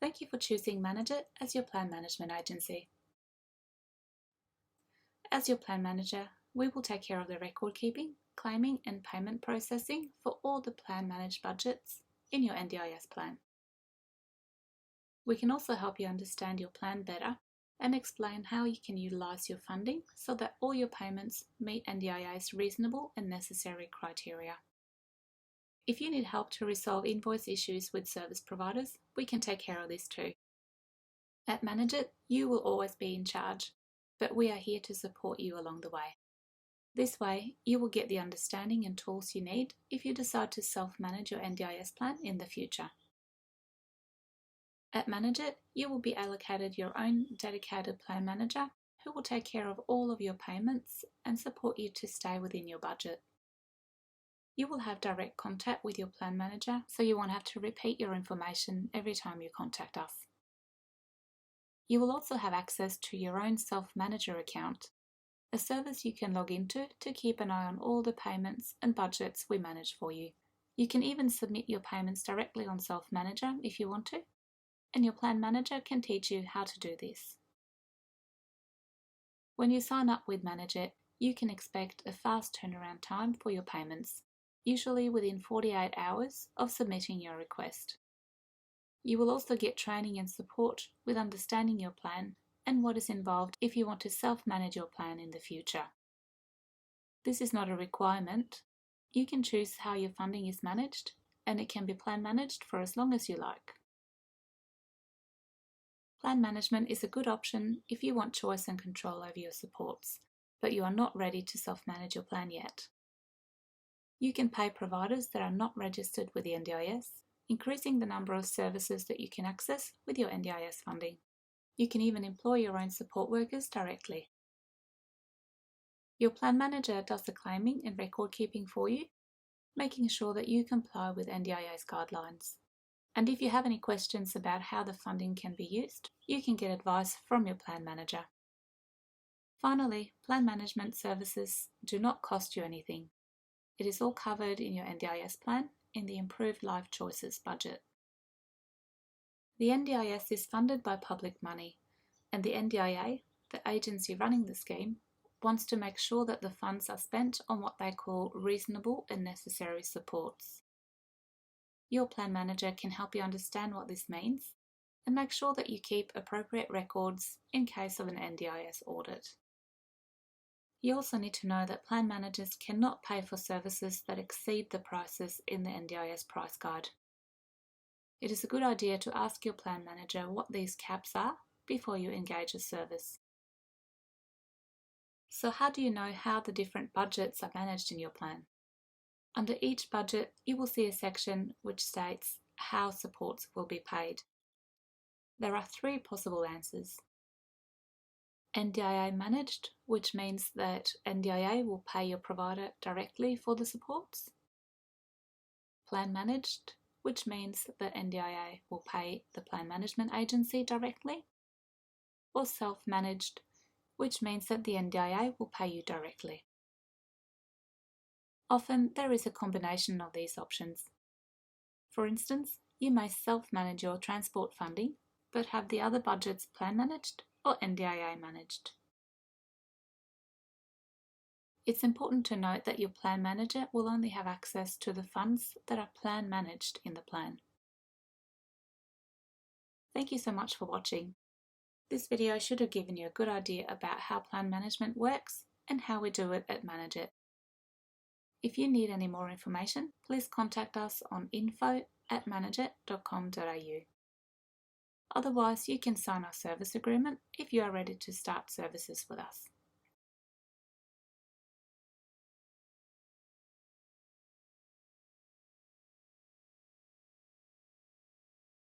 Thank you for choosing Manage It as your plan management agency. As your plan manager, we will take care of the record keeping, claiming and payment processing for all the plan managed budgets in your NDIS plan. We can also help you understand your plan better and explain how you can utilise your funding so that all your payments meet NDIA's reasonable and necessary criteria. If you need help to resolve invoice issues with service providers, we can take care of this too. At Manage It, you will always be in charge, but we are here to support you along the way. This way, you will get the understanding and tools you need if you decide to self-manage your NDIS plan in the future. At Manage It, you will be allocated your own dedicated plan manager who will take care of all of your payments and support you to stay within your budget. You will have direct contact with your plan manager, so you won't have to repeat your information every time you contact us. You will also have access to your own self-manager account, a service you can log into to keep an eye on all the payments and budgets we manage for you. You can even submit your payments directly on Self-Manager if you want to, and your plan manager can teach you how to do this. When you sign up with Manage It, you can expect a fast turnaround time for your payments, usually within 48 hours of submitting your request. You will also get training and support with understanding your plan and what is involved if you want to self-manage your plan in the future. This is not a requirement. You can choose how your funding is managed, and it can be plan managed for as long as you like. Plan management is a good option if you want choice and control over your supports, but you are not ready to self-manage your plan yet. You can pay providers that are not registered with the NDIS, increasing the number of services that you can access with your NDIS funding. You can even employ your own support workers directly. Your plan manager does the claiming and record keeping for you, making sure that you comply with NDIA's guidelines. And if you have any questions about how the funding can be used, you can get advice from your plan manager. Finally, plan management services do not cost you anything. It is all covered in your NDIS plan in the Improved Life Choices budget. The NDIS is funded by public money, and the NDIA, the agency running the scheme, wants to make sure that the funds are spent on what they call reasonable and necessary supports. Your plan manager can help you understand what this means and make sure that you keep appropriate records in case of an NDIS audit. You also need to know that plan managers cannot pay for services that exceed the prices in the NDIS price guide. It is a good idea to ask your plan manager what these caps are before you engage a service. So how do you know how the different budgets are managed in your plan? Under each budget, you will see a section which states how supports will be paid. There are three possible answers. NDIA managed, which means that NDIA will pay your provider directly for the supports. Plan managed, which means that NDIA will pay the plan management agency directly. Or self-managed, which means that the NDIA will pay you directly. Often there is a combination of these options. For instance, you may self-manage your transport funding, but have the other budgets plan managed or NDIA managed. It's important to note that your plan manager will only have access to the funds that are plan managed in the plan. Thank you so much for watching. This video should have given you a good idea about how plan management works and how we do it at Manage It. If you need any more information, please contact us on info@manageit.com.au. Otherwise, you can sign our service agreement if you are ready to start services with us.